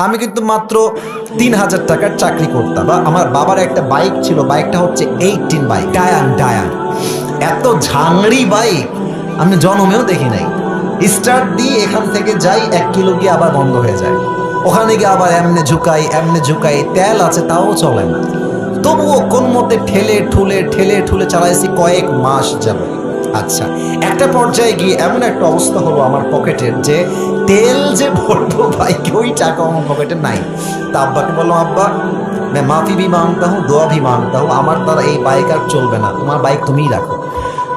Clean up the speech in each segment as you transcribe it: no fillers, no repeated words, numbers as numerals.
আমি কিন্তু মাত্র ৩,০০০ টাকার চাকরি করতাম। বা আমার বাবার একটা বাইক ছিল, বাইকটা হচ্ছে 18 বাইক, ডায়ান। এত ঝাংড়ি বাইক আমি জন্মেও দেখি নাই। স্টার্ট দিয়ে এখান থেকে যাই 1 কিলো গিয়ে আবার বন্ধ হয়ে যায়, ওখানে গিয়ে আবার এমনে ঝুঁকাই, তেল আছে তাও চলে না। তবুও কোন মতে ঠেলে ঠুলে চালাইছি কয়েক মাস যাবে। আচ্ছা, একটা পর্যায়ে গিয়ে এমন একটা অবস্থা হলো আমার পকেটের, যে তেল যে ভরবো বাইকে ওই টাকা আমার পকেটে নাই। তা আব্বাকে বললাম, আব্বা मैं माफी भी मांगता हूँ, দোয়া भी मांगता हूँ, আমার দ্বারা এই বাইক আর চলবে না, তোমার বাইক তুমিই রাখো।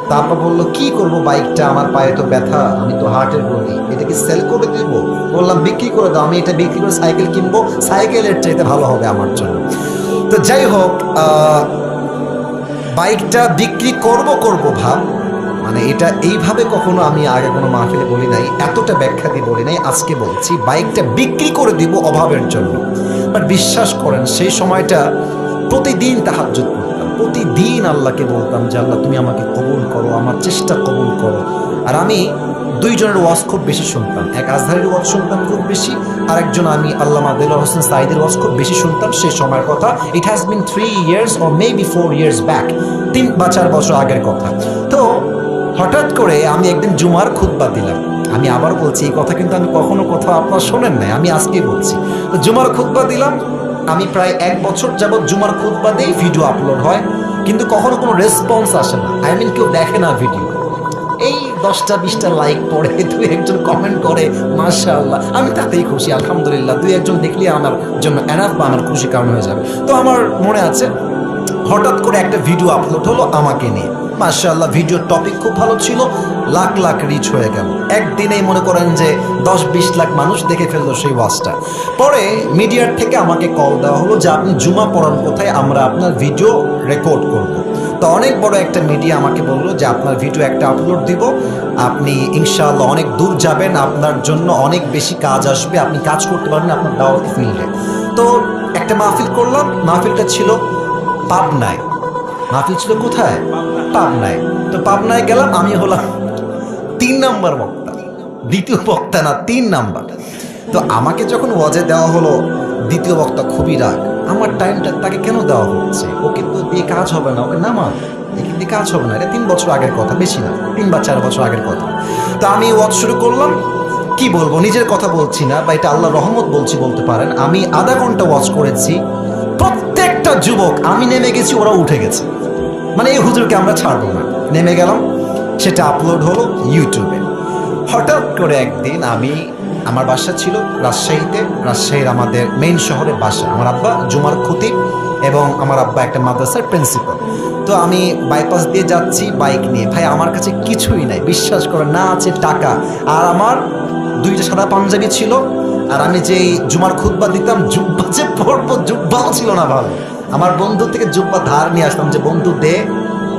তা আব্বা বললো, কি করবো বাইকটা, আমার পায়ে তো ব্যথা, আমি তো হার্টের রোগী, এটা কি সেল করে দেবো? বললাম বিক্রি করে দাও, আমি এটা বিক্রি করে সাইকেল কিনবো, সাইকেলের চাইতে ভালো হবে আমার জন্য। তো যাই হোক, বাইকটা বিক্রি করব ভাব, মানে এটা এইভাবে কখনো আমি আগে কোনো মাহফিলে বলি নাই, এতটা ব্যাখ্যা দিয়ে বলি নাই, আজকে বলছি বাইকটা বিক্রি করে দিব অভাবের জন্য। বাট বিশ্বাস করেন সেই সময়টা প্রতিদিন তাহাজ্জুদ করতাম, প্রতিদিন আল্লাহকে বলতাম যে আল্লাহ তুমি আমাকে কবুল করো, আমার চেষ্টা কবুল করো। আর আমি দুইজনের ওয়াজ খুব বেশি শুনতাম, এক আজহারের ওয়াজ শুনতাম খুব বেশি, আর একজন আমি আল্লামা দেলোয়ার হোসেন সাঈদীর ওয়াজ খুব বেশি শুনতাম সেই সময়ের কথা। It has been 3 years or maybe 4 years back, 3 বা 4 বছর আগের কথা। তো হঠাৎ করে আমি একদিন জুমার খুতবা দিলাম, আমি আবার বলছি এই কথা কিন্তু আমি কখনো কোথাও আপনারা শোনেন নাই, আমি আজকে বলছি। তো জুমার খুতবা দিলাম, আমি প্রায় 1 বছর যাবৎ জুমার খুতবা দিই, ভিডিও আপলোড হয়, কিন্তু কখনো কোনো রেসপন্স আসে না, আই মিন কেউ দেখে না ভিডিও। এই 10টা-20টা লাইক পড়ে, 2-1জন কমেন্ট করে, মাশাআল্লাহ, আমি তাতেই খুশি, আলহামদুলিল্লাহ, 2-1জন দেখলে আমার জন্য এনাফ বা আমার খুশি কারণ হয়ে যাবে। তো আমার মনে আছে হঠাৎ করে একটা ভিডিও আপলোড হলো আমাকে নিয়ে, মাশাআল্লাহ, ভিডিওর টপিক খুব ভালো ছিল, লাখ লাখ রিচ হয়ে গেল, একদিনেই মনে করেন যে 10-20 লাখ মানুষ দেখে ফেললো সেই ওয়াজটা। পরে মিডিয়ার থেকে আমাকে কল দেওয়া হলো যে আপনি জুমা পড়ান কোথায়, আমরা আপনার ভিডিও রেকর্ড করব। তো অনেক বড় একটা মিডিয়া আমাকে বললো যে আপনার ভিডিও একটা আপলোড দিব, আপনি ইনশাআল্লাহ অনেক দূর যাবেন, আপনার জন্য অনেক বেশি কাজ আসবে, আপনি কাজ করতে পারবেন আপনার দাওয়াতি ফিল্ডে। তো একটা মাহফিল করলাম, মাহফিলটা ছিল পাবনায়। মাহফিল ছিল কোথায়? পাবনায়। তো পাবনায় গেলাম, আমি হলাম 3 নাম্বার বক্তা, দ্বিতীয় বক্তা না, 3 নাম্বার। তো আমাকে যখন ওয়াজে দেওয়া হলো, দ্বিতীয় বক্তা খুবই রাগ, আমার টাইমটা তাকে কেন দেওয়া হচ্ছে, ওকে তো দিয়ে কাজ হবে না, ওকে নামান, একে দিয়ে কাজ হবে না, এটা 3 বছর আগের কথা, বেশি না, 3 বা 4 বছর আগের কথা। তো আমি ওয়াজ শুরু করলাম, কি বলবো, নিজের কথা বলছি না বা এটা আল্লাহর রহমত বলছি বলতে পারেন, আমি আধা ঘন্টা ওয়াজ করেছি, প্রত্যেকটা যুবক, আমি নেমে গেছি ওরা উঠে গেছে, মানে এই হুজুরকে আমরা ছাড়বো না, নেমে গেলাম, সেটা আপলোড হলো ইউটিউবে। হঠাৎ করে একদিন আমার বাসা ছিল রাজশাহীতে, রাজশাহীর আমাদের মেইন শহরে বাসা, আমার আব্বা জুমার খতিব এবং আমার আব্বা একটা মাদ্রাসার প্রিন্সিপাল। তো আমি বাইপাস দিয়ে যাচ্ছি বাইক নিয়ে, ভাই আমার কাছে কিছুই নাই, বিশ্বাস করে না আছে টাকা, আর আমার 2টা সাদা পাঞ্জাবি ছিল, আর আমি যেই জুমার খুতবা দিতাম, জুব্বা যে পরবো, জুব্বাও ছিল না ভালো, আমার বন্ধু থেকে জুব্বা ধার নিয়ে আসতাম যে বন্ধু দে,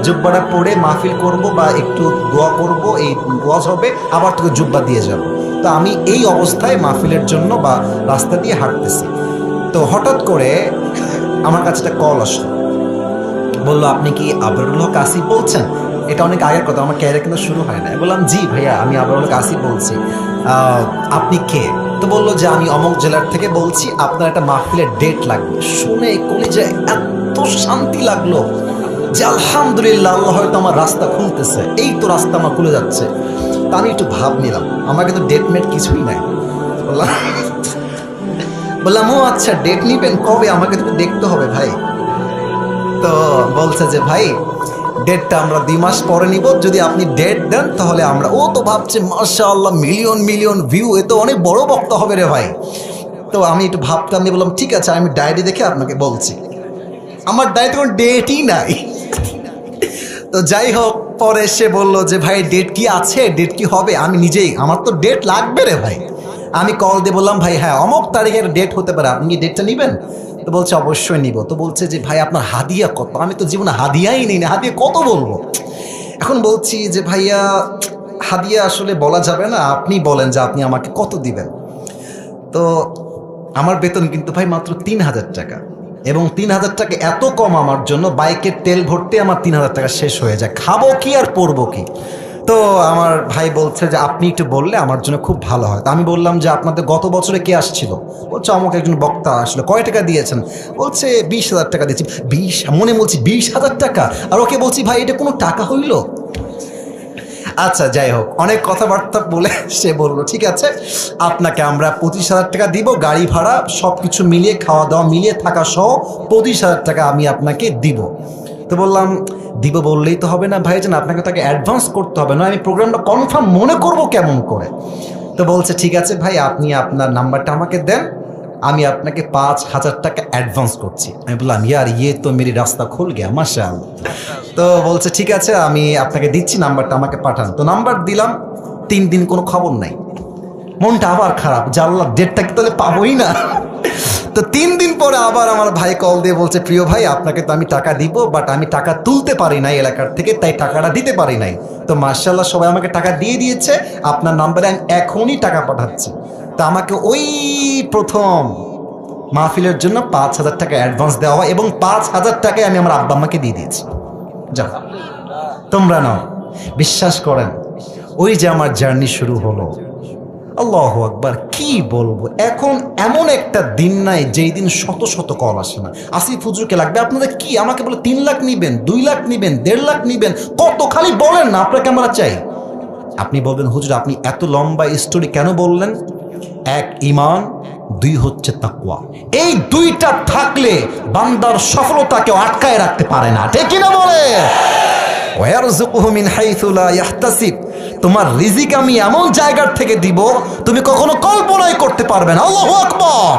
জুব্বাটা পরে মাহফিল করব বা একটু দোয়া করব, এই ওয়াজ হবে, আবার তোকে জুব্বা দিয়ে যাব। তো আমি এই অবস্থায় মাহফিলের জন্য বা রাস্তা দিয়ে হাঁটতেছি, তো হঠাৎ করে আমার কাছে একটা কল আসলো, বললো আপনি কি আবরারুল হক আসিফ বলছেন? এটা অনেক আগের কথা, আমার ক্যারিয়ার কিন্তু শুরু হয় না। বললাম জি ভাইয়া, আমি আবরারুল হক আসিফ বলছি, আপনি কে? তো বললো যে আমি অমুক জেলার থেকে বলছি, আপনার একটা মাহফিলের ডেট লাগবে। শুনে কলিজায় এত শান্তি লাগলো যে আলহামদুলিল্লাহ, আল্লাহ হয়তো আমার রাস্তা খুলতেছে, এই তো রাস্তা আমার খুলে যাচ্ছে। তা আমি একটু ভাব নিলাম, আমার কিন্তু ডেট মেট কিছুই নাই। বললাম ও আচ্ছা, ডেট নিবেন কবে, আমাকে তো দেখতে হবে ভাই। তো বলছে যে ভাই ডেটটা আমরা 2 মাস পরে নিব, যদি আপনি ডেট দেন তাহলে আমরা। ও তো ভাবছে মাশাআল্লাহ, মিলিয়ন মিলিয়ন ভিউ, এ তো অনেক বড় বক্তা হবে রে ভাই। তো আমি একটু ভাবতাম, আমি বললাম ঠিক আছে, আমি ডায়েরি দেখে আপনাকে বলছি। আমার ডায়েরিতে কোনো ডেটই নাই। তো যাই হোক, পরে সে বললো যে ভাই ডেট কি আছে, ডেট কি হবে, আমি নিজেই, আমার তো ডেট লাগবে রে ভাই। আমি কল দিয়ে বললাম ভাই হ্যাঁ অমুক তারিখের ডেট হতে পারে, আপনি কি ডেটটা নেবেন? তো বলছে অবশ্যই নিব। তো বলছে যে ভাই আপনার হাদিয়া কত? আমি তো জীবনে হাদিয়াই নিই না, হাদিয়া কত বলবো। এখন বলছি যে ভাইয়া হাদিয়া আসলে বলা যাবে না, আপনি বলেন যে আপনি আমাকে কত দিবেন। তো আমার বেতন কিন্তু ভাই মাত্র 3,000 টাকা, এবং 3,000 টাকা এত কম আমার জন্য, বাইকের তেল ভরতে আমার 3,000 টাকা শেষ হয়ে যায়, খাবো কি আর পরবো কি। তো আমার ভাই বলছে যে আপনি একটু বললে আমার জন্য খুব ভালো হয়। তো আমি বললাম যে আপনাদের গত বছরে কে আসছিল? বলছে আমাকে একজন বক্তা আসলো। কয় টাকা দিয়েছেন? বলছে 20,000 টাকা দিয়েছি। মনে বলছি 20,000 টাকা, আর ওকে বলছি ভাই এটা কোনো টাকা হইল? আচ্ছা যাই হোক, অনেক কথাবার্তা বলে সে বলল ঠিক আছে আপনাকে আমরা 25,000 টাকা দিব, গাড়ি ভাড়া সব কিছু মিলিয়ে, খাওয়া দাওয়া মিলিয়ে, থাকা সহ 25,000 টাকা আমি আপনাকে দিব। তো বললাম দিব বললেই তো হবে না ভাইজান, আপনাকে তাকে অ্যাডভান্স করতে হবে, না আমি প্রোগ্রামটা কনফার্ম মনে করব কেমন করে। তো বলছে ঠিক আছে ভাই আপনি আপনার নাম্বারটা আমাকে দেন, আমি আপনাকে 5,000 টাকা অ্যাডভান্স করছি। আমি বললাম ইয়ার ইয়ে তো মেরি রাস্তা খুল গিয়া মাশাআল্লাহ। তো বলছে ঠিক আছে আমি আপনাকে দিচ্ছি, নাম্বারটা আমাকে পাঠান। তো নাম্বার দিলাম, 3 দিন কোনো খবর নাই। মনটা আবার খারাপ, জানলাম ডেটটা কি তাহলে পাবোই না। তো 3 দিন পরে আবার আমার ভাই কল দিয়ে বলছে প্রিয় ভাই আপনাকে তো আমি টাকা দিব, বাট আমি টাকা তুলতে পারি নাই এলাকার থেকে, তাই টাকাটা দিতে পারি নাই। তো মার্শাল্লাহ সবাই আমাকে টাকা দিয়ে দিয়েছে, আপনার নাম্বারে আমি এখনই টাকা পাঠাচ্ছি। তো আমাকে ওই প্রথম মাহফিলের জন্য 5,000 টাকা অ্যাডভান্স দেওয়া হয়, এবং 5,000 টাকায় আমি আমার আব্বা আম্মাকে দিয়ে দিয়েছি। যাও তোমরা নাও। বিশ্বাস করেন ওই যে আমার জার্নি শুরু হলো, আল্লাহু আকবার, কি বলবো। এখন এমন একটা দিন নাই যেই দিন শত শত কল আসে না, আসিফ হুজুরকে লাগবে আপনাদের কি, আমাকে বলে 3 লাখ নিবেন, 2 লাখ নিবেন, 1.5 লাখ নিবেন, কত খালি বলেন না আপনাকে আমরা চাই। আপনি বলবেন হুজুর আপনি এত লম্বা স্টোরি কেন বললেন? 1 ঈমান, 2 হচ্ছে তাকওয়া। এই 2টা থাকলে বান্দার সফলতা কেউ আটকায় রাখতে পারে না, ঠিক কিনা বলে? ওয়ারযুকুহু মিন হাইথু লা ইয়াহতাসিব, তোমার রিজিক আমি এমন জায়গার থেকে দিব তুমি কখনো কল্পনাই করতে পারবে না। আল্লাহু আকবার।